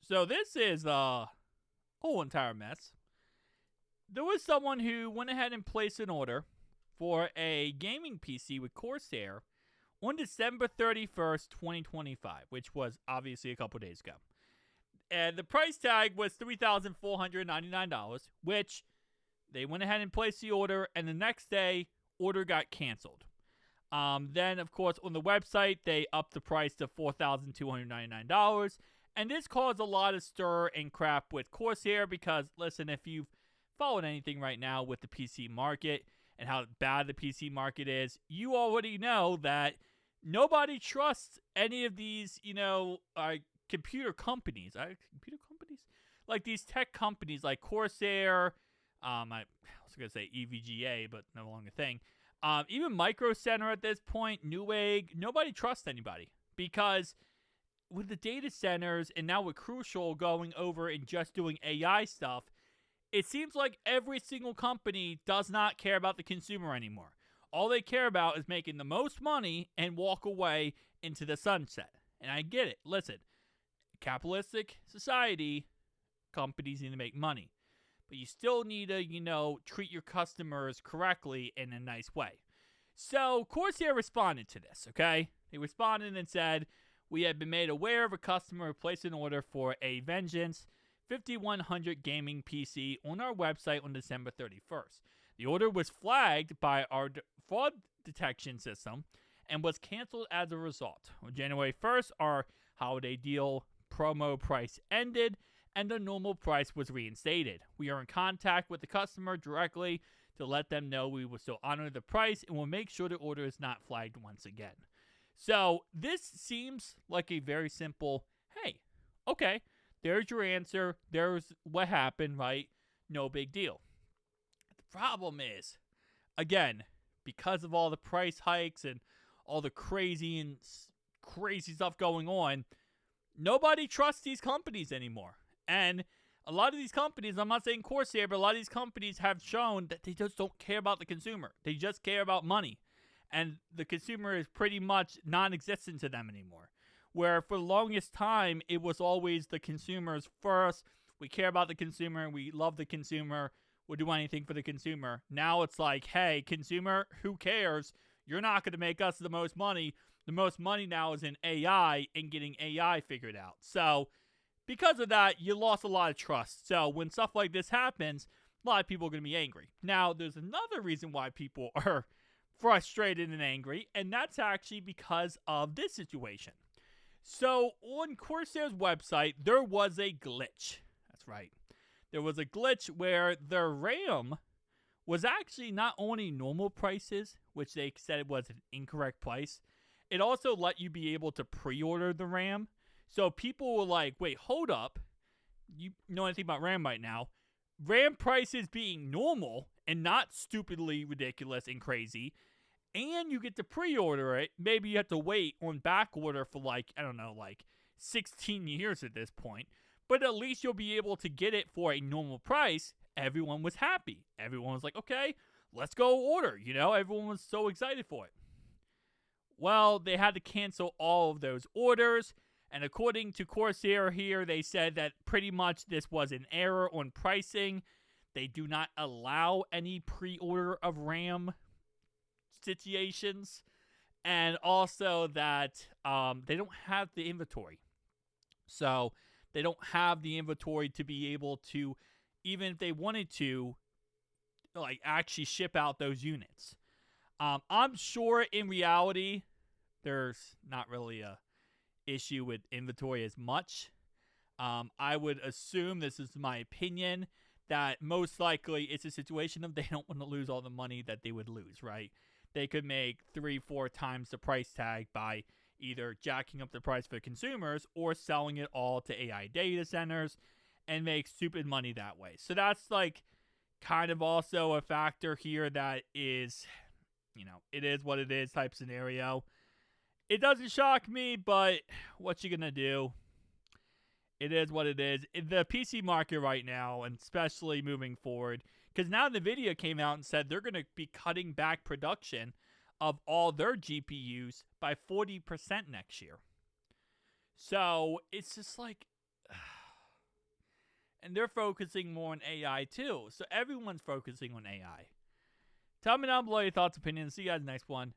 So this is a whole entire mess. There was someone who went ahead and placed an order for a gaming PC with Corsair on December 31st, 2025, which was obviously a couple days ago. And the price tag was $3,499, which they went ahead and placed the order, and the next day, order got canceled. Then, of course, on the website, they upped the price to $4,299. And this caused a lot of stir and crap with Corsair because, listen, if you've followed anything right now with the PC market and how bad the PC market is, you already know that nobody trusts any of these, computer companies. Computer companies? Like these tech companies like Corsair. I was going to say EVGA, but no longer a thing. Even Micro Center at this point, Newegg, nobody trusts anybody because with the data centers and now with Crucial going over and just doing AI stuff, it seems like every single company does not care about the consumer anymore. All they care about is making the most money and walk away into the sunset. And I get it. Listen, capitalistic society, companies need to make money. But you still need to, treat your customers correctly in a nice way. So Corsair responded to this, okay? They responded and said, we have been made aware of a customer who placed an order for a Vengeance 5100 gaming PC on our website on December 31st. The order was flagged by our fraud detection system and was canceled as a result. On January 1st, our holiday deal promo price ended and the normal price was reinstated. We are in contact with the customer directly to let them know we will still honor the price and will make sure the order is not flagged once again. So this seems like a very simple, hey, okay, there's your answer. There's what happened, right? No big deal. The problem is, again, because of all the price hikes and all the crazy stuff going on, nobody trusts these companies anymore. And a lot of these companies, I'm not saying Corsair, but a lot of these companies have shown that they just don't care about the consumer. They just care about money. And the consumer is pretty much non-existent to them anymore. Where for the longest time, it was always the consumers first. We care about the consumer. We love the consumer. We'll do anything for the consumer. Now it's like, hey, consumer, who cares? You're not going to make us the most money. The most money now is in AI and getting AI figured out. So because of that, you lost a lot of trust. So when stuff like this happens, a lot of people are going to be angry. Now, there's another reason why people are frustrated and angry, and that's actually because of this situation. So on Corsair's website, there was a glitch. That's right. There was a glitch where their RAM was actually not only normal prices, which they said it was an incorrect price, it also let you be able to pre-order the RAM. So people were like, wait, hold up. You know anything about RAM right now? RAM prices being normal and not stupidly ridiculous and crazy. And you get to pre-order it. Maybe you have to wait on back order for 16 years at this point. But at least you'll be able to get it for a normal price. Everyone was happy. Everyone was like, okay, let's go order. Everyone was so excited for it. Well, they had to cancel all of those orders. And according to Corsair here, they said that pretty much this was an error on pricing. They do not allow any pre-order of RAM situations. And also that they don't have the inventory. So they don't have the inventory to be able to, even if they wanted to, actually ship out those units. I'm sure in reality, there's not really a issue with inventory as much. I would assume, this is my opinion, that most likely it's a situation of they don't want to lose all the money that they would lose, right? They could make 3-4 times the price tag by either jacking up the price for consumers or selling it all to AI data centers and make stupid money that way. So that's kind of also a factor here that is, it is what it is type scenario. It doesn't shock me, but what you gonna do? It is what it is. The PC market right now, and especially moving forward, because now NVIDIA came out and said they're going to be cutting back production of all their GPUs by 40% next year. So it's just and they're focusing more on AI too. So everyone's focusing on AI. Tell me down below your thoughts, opinions. See you guys next one.